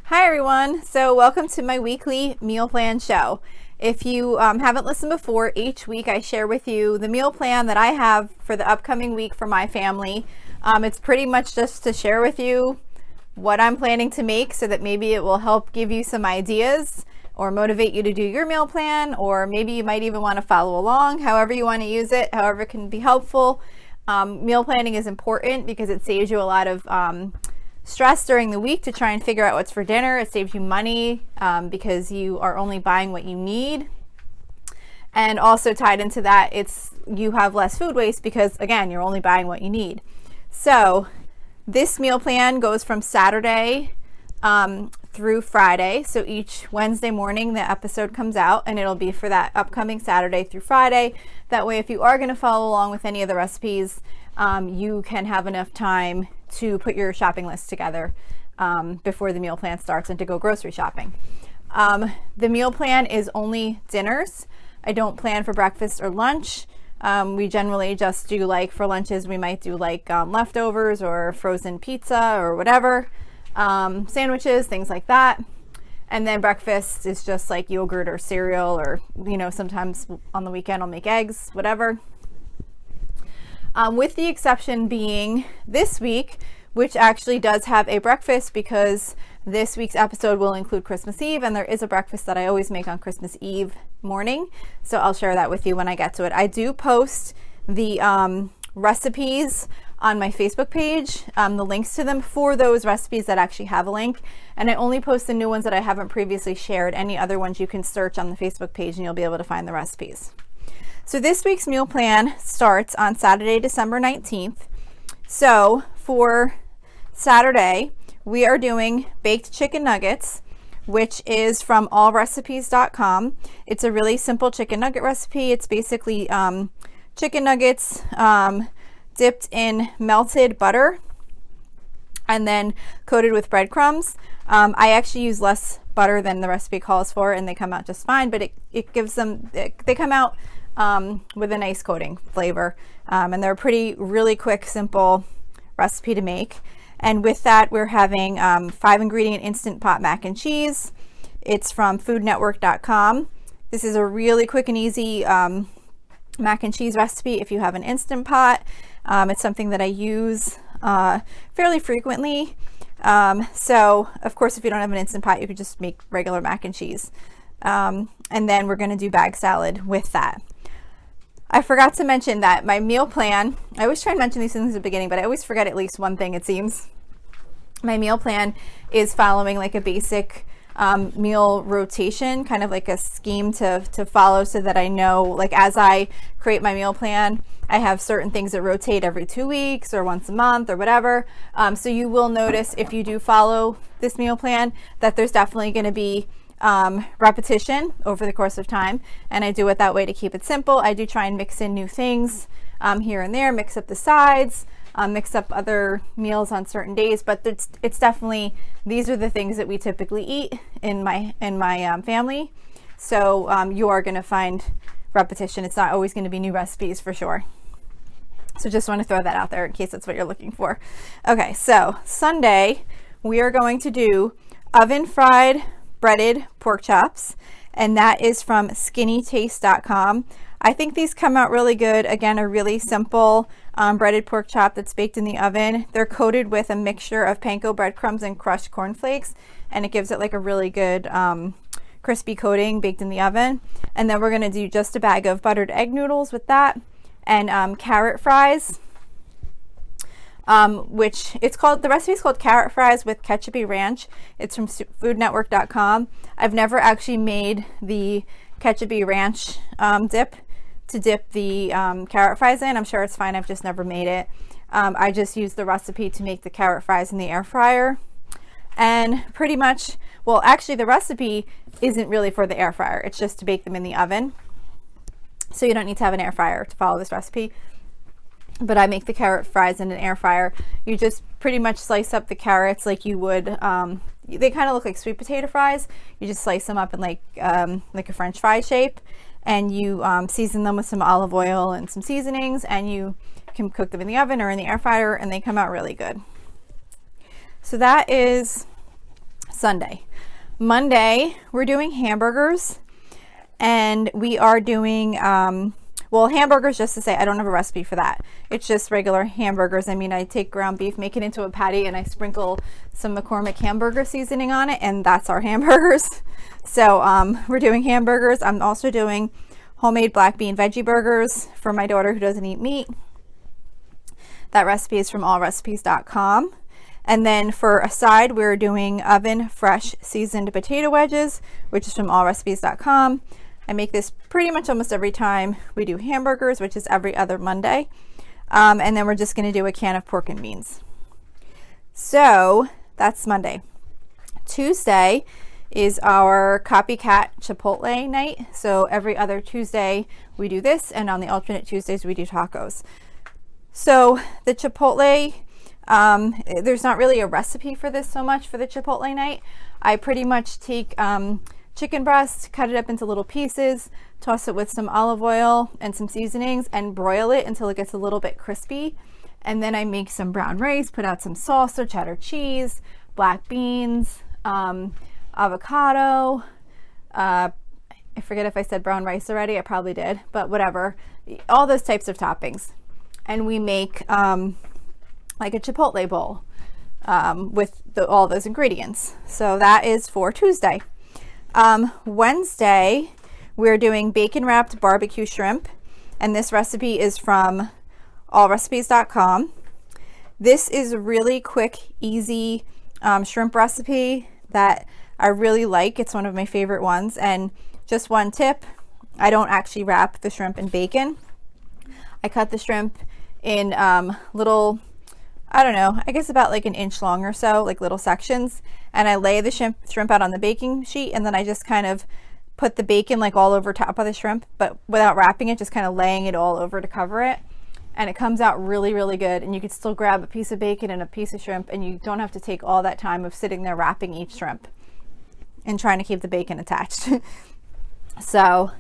Hi everyone, so welcome to my weekly meal plan show. If you haven't listened before, each week I share with you the meal plan that I have for the upcoming week for my family. It's pretty much just to share with you what I'm planning to make so that maybe it will help give you some ideas or motivate you to do your meal plan, or maybe you might even want to follow along, however you want to use it, however it can be helpful. Meal planning is important because it saves you a lot of stress during the week to try and figure out what's for dinner. It saves you money because you are only buying what you need. And also tied into that, you have less food waste because, again, you're only buying what you need. So this meal plan goes from Saturday through Friday. So each Wednesday morning the episode comes out, and it'll be for that upcoming Saturday through Friday. That way, if you are going to follow along with any of the recipes, you can have enough time to put your shopping list together before the meal plan starts and to go grocery shopping. The meal plan is only dinners. I don't plan for breakfast or lunch. We generally just do, like, for lunches we might do like leftovers or frozen pizza or whatever, sandwiches, things like that. And then breakfast is just like yogurt or cereal, or sometimes on the weekend I'll make eggs, whatever. With the exception being this week, which actually does have a breakfast because this week's episode will include Christmas Eve, and there is a breakfast that I always make on Christmas Eve morning. So I'll share that with you when I get to it. I do post the recipes on my Facebook page, the links to them for those recipes that actually have a link. And I only post the new ones that I haven't previously shared. Any other ones you can search on the Facebook page and you'll be able to find the recipes. So this week's meal plan starts on Saturday, December 19th. So for Saturday, we are doing baked chicken nuggets, which is from allrecipes.com. It's a really simple chicken nugget recipe. It's basically chicken nuggets dipped in melted butter and then coated with breadcrumbs. I actually use less butter than the recipe calls for, and they come out just fine, but it gives them, they come out with a nice coating flavor, and they're a really quick, simple recipe to make. And with that, we're having 5-ingredient instant pot mac and cheese. It's from foodnetwork.com. This is a really quick and easy mac and cheese recipe if you have an instant pot. It's something that I use fairly frequently. So of course, if you don't have an instant pot, you could just make regular mac and cheese. And then we're going to do bag salad with that. I forgot to mention that my meal plan, I always try and mention these things at the beginning, but I always forget at least one thing, it seems. My meal plan is following like a basic meal rotation, kind of like a scheme to follow, so that I know, like, as I create my meal plan, I have certain things that rotate every 2 weeks or once a month or whatever. So you will notice, if you do follow this meal plan, that there's definitely going to be repetition over the course of time, and I do it that way to keep it simple. I do try and mix in new things here and there, mix up the sides, mix up other meals on certain days, but it's definitely, these are the things that we typically eat in my family. So you are going to find repetition. It's not always going to be new recipes, for sure. So just want to throw that out there in case that's what you're looking for. Okay, so Sunday we are going to do oven fried breaded pork chops, and that is from skinnytaste.com. I think these come out really good. Again, a really simple breaded pork chop that's baked in the oven. They're coated with a mixture of panko breadcrumbs and crushed cornflakes, and it gives it like a really good crispy coating baked in the oven. And then we're going to do just a bag of buttered egg noodles with that, and carrot fries, which the recipe is called carrot fries with ketchupy ranch. It's from foodnetwork.com. I've never actually made the ketchupy ranch dip to dip the carrot fries in. I'm sure it's fine. I've just never made it. I just used the recipe to make the carrot fries in the air fryer. And pretty much, well, actually the recipe isn't really for the air fryer. It's just to bake them in the oven. So you don't need to have an air fryer to follow this recipe. But I make the carrot fries in an air fryer. You just pretty much slice up the carrots like you would, they kind of look like sweet potato fries. You just slice them up in like a French fry shape, and you season them with some olive oil and some seasonings, and you can cook them in the oven or in the air fryer, and they come out really good. So that is Sunday. Monday, we're doing hamburgers, and we are doing, well, hamburgers, just to say, I don't have a recipe for that. It's just regular hamburgers. I mean, I take ground beef, make it into a patty, and I sprinkle some McCormick hamburger seasoning on it, and that's our hamburgers. So we're doing hamburgers. I'm also doing homemade black bean veggie burgers for my daughter who doesn't eat meat. That recipe is from allrecipes.com. And then for a side, we're doing oven fresh seasoned potato wedges, which is from allrecipes.com. I make this pretty much almost every time we do hamburgers, which is every other Monday. And then we're just going to do a can of pork and beans. So that's Monday. Tuesday is our copycat Chipotle night. So every other Tuesday we do this, and on the alternate Tuesdays we do tacos. So the Chipotle, there's not really a recipe for this so much for the Chipotle night. I pretty much take chicken breast, cut it up into little pieces, toss it with some olive oil and some seasonings, and broil it until it gets a little bit crispy. And then I make some brown rice, put out some salsa, cheddar cheese, black beans, avocado. I forget if I said brown rice already. I probably did, but whatever. All those types of toppings. And we make like a Chipotle bowl with all those ingredients. So that is for Tuesday. Wednesday, we're doing bacon wrapped barbecue shrimp, and this recipe is from allrecipes.com. This is a really quick, easy shrimp recipe that I really like. It's one of my favorite ones. And just one tip, I don't actually wrap the shrimp in bacon. I cut the shrimp in little, I don't know, I guess about like an inch long or so, like little sections. And I lay the shrimp out on the baking sheet, and then I just kind of put the bacon like all over top of the shrimp, but without wrapping it, just kind of laying it all over to cover it. And it comes out really, really good. And you can still grab a piece of bacon and a piece of shrimp, and you don't have to take all that time of sitting there wrapping each shrimp and trying to keep the bacon attached. So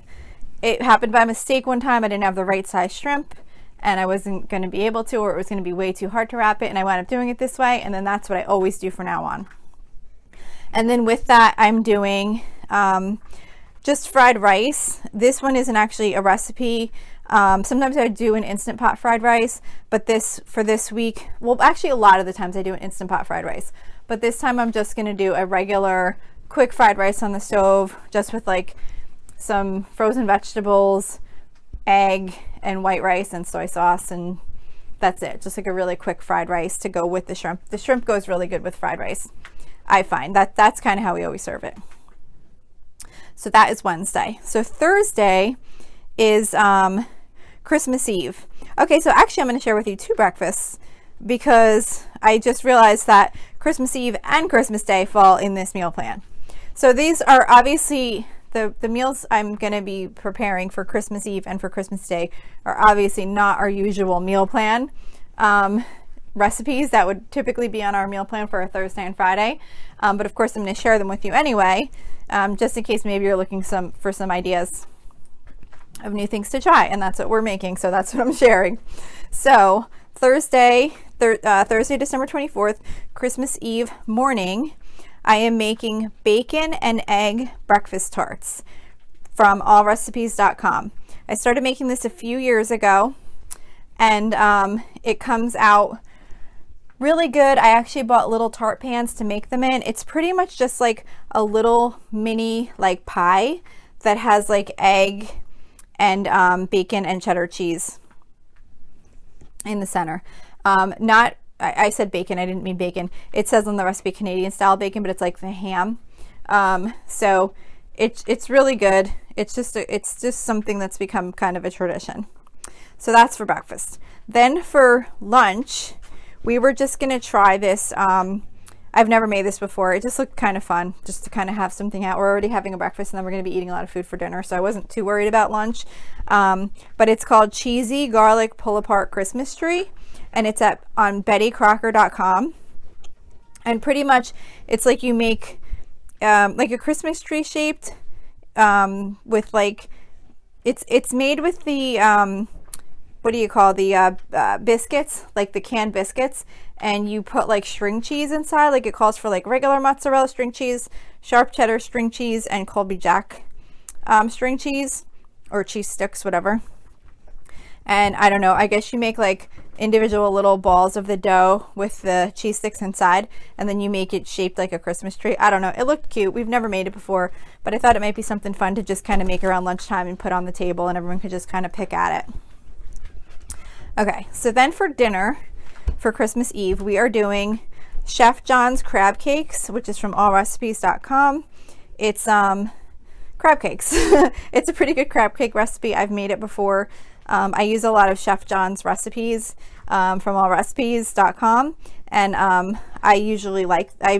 it happened by mistake one time. I didn't have the right size shrimp, and I wasn't going to be able to, or it was going to be way too hard to wrap it, and I wound up doing it this way. And then that's what I always do from now on. And then with that, I'm doing just fried rice. This one isn't actually a recipe. Sometimes I do an Instant Pot fried rice, but for this week, well, actually a lot of the times I do an Instant Pot fried rice, but this time I'm just going to do a regular quick fried rice on the stove, just with like some frozen vegetables, egg, and white rice and soy sauce, and that's it. Just like a really quick fried rice to go with the shrimp. The shrimp goes really good with fried rice. I find that's kind of how we always serve it. So that is Wednesday. So Thursday is Christmas Eve. Okay, so actually I'm going to share with you two breakfasts, because I just realized that Christmas Eve and Christmas Day fall in this meal plan. So these are obviously the meals I'm going to be preparing for Christmas Eve and for Christmas Day are obviously not our usual meal plan recipes that would typically be on our meal plan for a Thursday and Friday. But of course I'm going to share them with you anyway, just in case maybe you're looking for some ideas of new things to try, and that's what we're making, so that's what I'm sharing. So Thursday, December 24th, Christmas Eve morning, I am making bacon and egg breakfast tarts from allrecipes.com. I started making this a few years ago, and it comes out really good. I actually bought little tart pans to make them in. It's pretty much just like a little mini like pie that has like egg and bacon and cheddar cheese in the center. I said bacon, I didn't mean bacon. It says on the recipe Canadian style bacon, but it's like the ham. So it's really good. It's just something that's become kind of a tradition. So that's for breakfast. Then for lunch, we were just gonna try this. I've never made this before. It just looked kind of fun, just to kind of have something out. We're already having a breakfast, and then we're gonna be eating a lot of food for dinner, so I wasn't too worried about lunch. But it's called Cheesy Garlic Pull Apart Christmas Tree, and it's on bettycrocker.com. And pretty much, it's like you make like a Christmas tree shaped with like, it's made with the what do you call the biscuits, like the canned biscuits, and you put like string cheese inside. Like it calls for like regular mozzarella string cheese, sharp cheddar string cheese, and Colby Jack string cheese, or cheese sticks, whatever. And I don't know, I guess you make like individual little balls of the dough with the cheese sticks inside, and then you make it shaped like a Christmas tree. I don't know, it looked cute. We've never made it before, but I thought it might be something fun to just kind of make around lunchtime and put on the table, and everyone could just kind of pick at it. Okay, so then for dinner, for Christmas Eve, we are doing Chef John's crab cakes, which is from allrecipes.com. It's crab cakes. It's a pretty good crab cake recipe. I've made it before. I use a lot of Chef John's recipes from allrecipes.com, and I've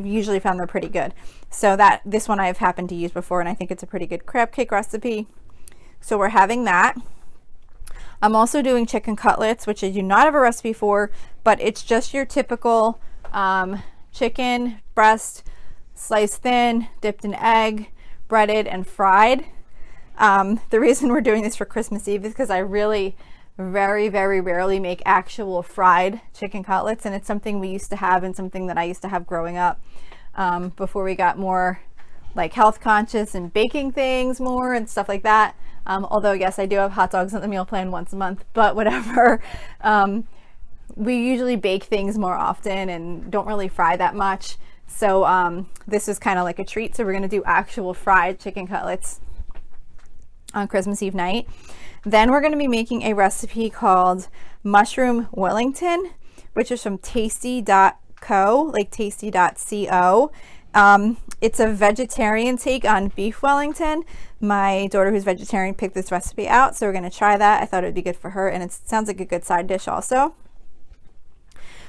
usually found they're pretty good. So this one I've happened to use before, and I think it's a pretty good crab cake recipe. So we're having that. I'm also doing chicken cutlets, which I do not have a recipe for, but it's just your typical chicken breast, sliced thin, dipped in egg, breaded and fried. The reason we're doing this for Christmas Eve is because I really very rarely make actual fried chicken cutlets, and it's something we used to have and something that I used to have growing up before we got more like health conscious and baking things more and stuff like that. Although yes, I do have hot dogs on the meal plan once a month, but whatever. We usually bake things more often and don't really fry that much. So this is kind of like a treat. So we're going to do actual fried chicken cutlets on Christmas Eve night. Then we're going to be making a recipe called Mushroom Wellington, which is from tasty.co, like tasty.co. It's a vegetarian take on beef Wellington. My daughter, who's vegetarian, picked this recipe out, so we're going to try that. I thought it would be good for her, and it sounds like a good side dish also.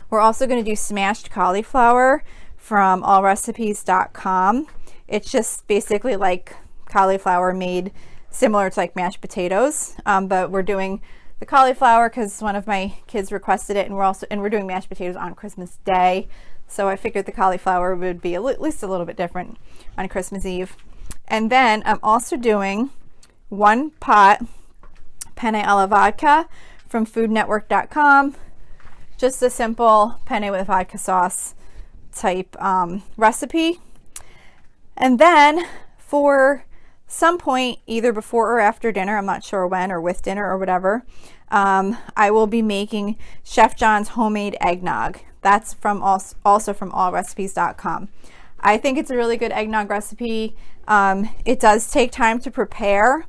We're also going to do smashed cauliflower from allrecipes.com. It's just basically like cauliflower made similar to like mashed potatoes, but we're doing the cauliflower because one of my kids requested it, and we're doing mashed potatoes on Christmas Day. So I figured the cauliflower would be at least a little bit different on Christmas Eve. And then I'm also doing 1 pot penne alla vodka from foodnetwork.com. Just a simple penne with vodka sauce type recipe. And then for some point, either before or after dinner, I'm not sure when, or with dinner or whatever, I will be making Chef John's homemade eggnog. That's from also from allrecipes.com. I think it's a really good eggnog recipe. It does take time to prepare.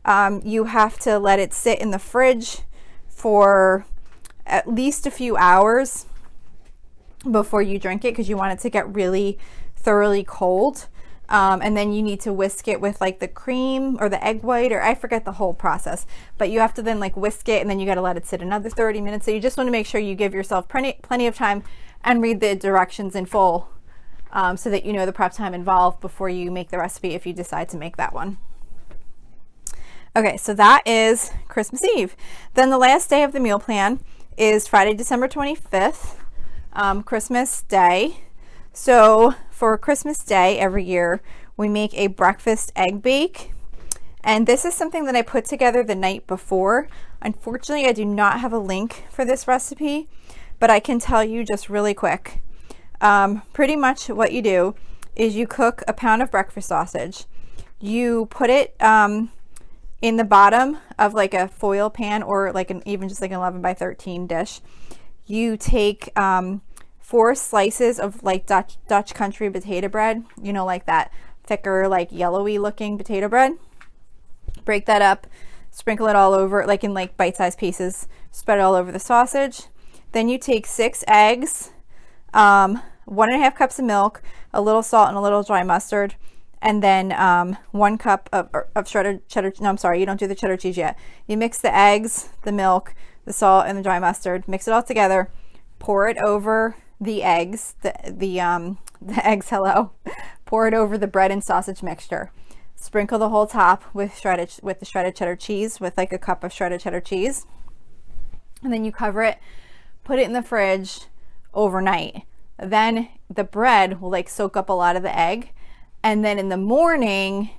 You have to let it sit in the fridge for at least a few hours before you drink it, because you want it to get really thoroughly cold. And then you need to whisk it with like the cream or the egg white, or I forget the whole process, but you have to then like whisk it, and then you got to let it sit another 30 minutes. So you just want to make sure you give yourself plenty of time and read the directions in full, so that you know the prep time involved before you make the recipe, if you decide to make that one. Okay, so that is Christmas Eve. Then the last day of the meal plan is Friday, December 25th, Christmas Day. So for Christmas Day every year, we make a breakfast egg bake. And this is something that I put together the night before. Unfortunately, I do not have a link for this recipe, but I can tell you just really quick. Pretty much what you do is you cook a pound of breakfast sausage. You put it in the bottom of like a foil pan, or like even just like an 11 by 13 dish. You take 4 slices of like Dutch country potato bread, you know, like that thicker, like yellowy looking potato bread. Break that up, sprinkle it all over, like in like bite-sized pieces, spread it all over the sausage. Then you take 6 eggs, 1.5 cups of milk, a little salt, and a little dry mustard, and then 1 cup of shredded cheddar. No, I'm sorry, you don't do the cheddar cheese yet. You mix the eggs, the milk, the salt, and the dry mustard. Mix it all together. Pour it over the eggs, the eggs. Hello. Pour it over the bread and sausage mixture. Sprinkle the whole top with the shredded cheddar cheese, with like a cup of shredded cheddar cheese, and then you cover it. Put it in the fridge overnight. Then the bread will like soak up a lot of the egg, and then in the morning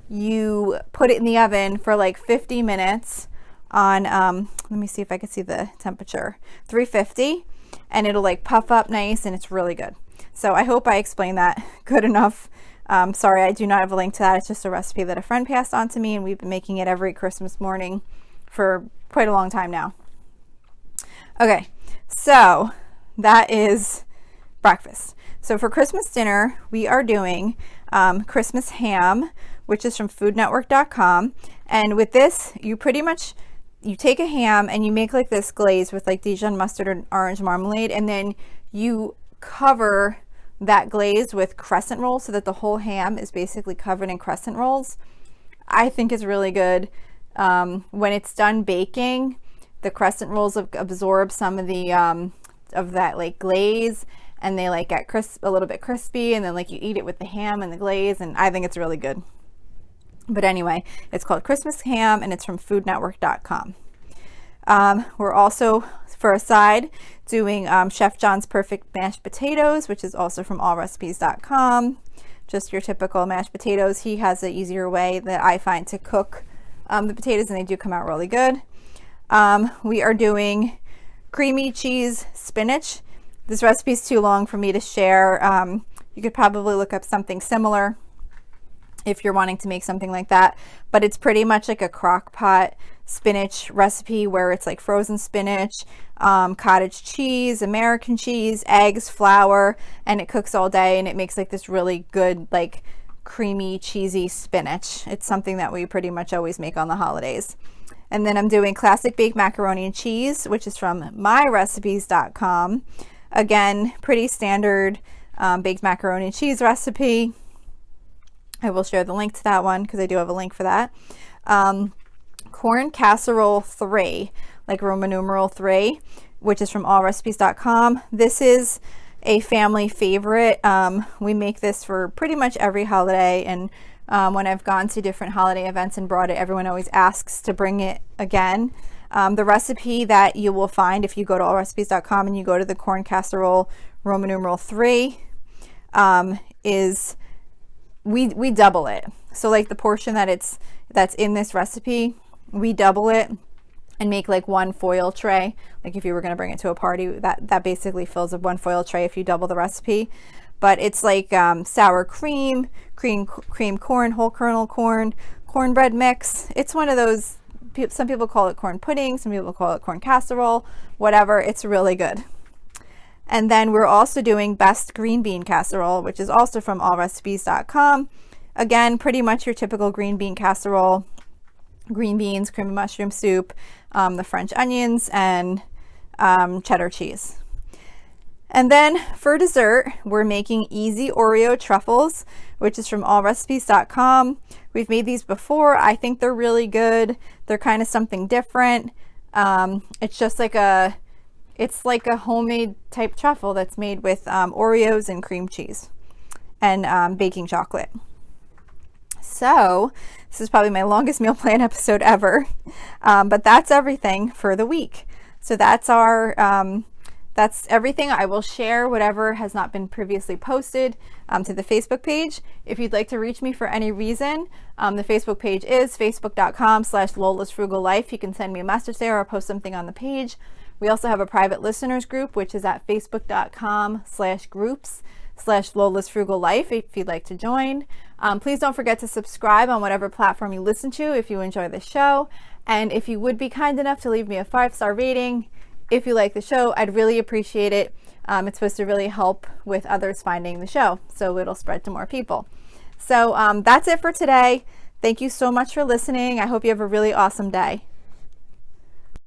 you put it in the oven for like 50 minutes on, let me see if I can see the temperature, 350, and it'll like puff up nice, and it's really good. So I hope I explained that good enough. Sorry, I do not have a link to that. It's just a recipe that a friend passed on to me, and we've been making it every Christmas morning for quite a long time now. Okay, so that is breakfast. So for Christmas dinner, we are doing Christmas ham, which is from foodnetwork.com. And with this, you take a ham and you make like this glaze with like Dijon mustard and orange marmalade, and then you cover that glaze with crescent rolls so that the whole ham is basically covered in crescent rolls. I think it's really good. When it's done baking, the crescent rolls absorb some of the of that like glaze, and they like get a little bit crispy, and then like you eat it with the ham and the glaze, and I think it's really good. But anyway, it's called Christmas ham, and it's from foodnetwork.com. We're also, for a side, doing Chef John's Perfect Mashed Potatoes, which is also from allrecipes.com. Just your typical mashed potatoes. He has an easier way that I find to cook the potatoes, and they do come out really good. We are doing creamy cheese spinach. This recipe is too long for me to share. You could probably look up something similar if you're wanting to make something like that, but it's pretty much like a crock pot spinach recipe where it's like frozen spinach, cottage cheese, American cheese, eggs, flour, and it cooks all day, and it makes like this really good like creamy cheesy spinach. It's something that we pretty much always make on the holidays. And then I'm doing classic baked macaroni and cheese, which is from myrecipes.com. Again, pretty standard baked macaroni and cheese recipe. I will share the link to that one because I do have a link for that. Corn casserole 3, like Roman numeral 3, which is from allrecipes.com. This is a family favorite. We make this for pretty much every holiday, and when I've gone to different holiday events and brought it, everyone always asks to bring it again. The recipe that you will find if you go to allrecipes.com and you go to the corn casserole Roman numeral 3 is we double it. So like the portion that's in this recipe, we double it and make like one foil tray. Like if you were going to bring it to a party, that basically fills up one foil tray if you double the recipe. But it's like sour cream corn, whole kernel corn, cornbread mix. It's one of those, some people call it corn pudding, some people call it corn casserole, whatever. It's really good. And then we're also doing best green bean casserole, which is also from allrecipes.com. Again, pretty much your typical green bean casserole. Green beans, cream of mushroom soup, the French onions, and cheddar cheese. And then for dessert, we're making easy Oreo truffles, which is from allrecipes.com. We've made these before. I think they're really good. They're kind of something different. It's just like it's like a homemade type truffle that's made with Oreos and cream cheese and baking chocolate. So this is probably my longest meal plan episode ever, but that's everything for the week. So that's that's everything. I will share whatever has not been previously posted to the Facebook page. If you'd like to reach me for any reason, the Facebook page is facebook.com/Lola's Frugal Life. You can send me a message there or post something on the page. We also have a private listeners group, which is at facebook.com/groups/Lola's Frugal Life if you'd like to join. Please don't forget to subscribe on whatever platform you listen to if you enjoy the show. And if you would be kind enough to leave me a 5-star rating if you like the show, I'd really appreciate it. It's supposed to really help with others finding the show, so it'll spread to more people. So that's it for today. Thank you so much for listening. I hope you have a really awesome day.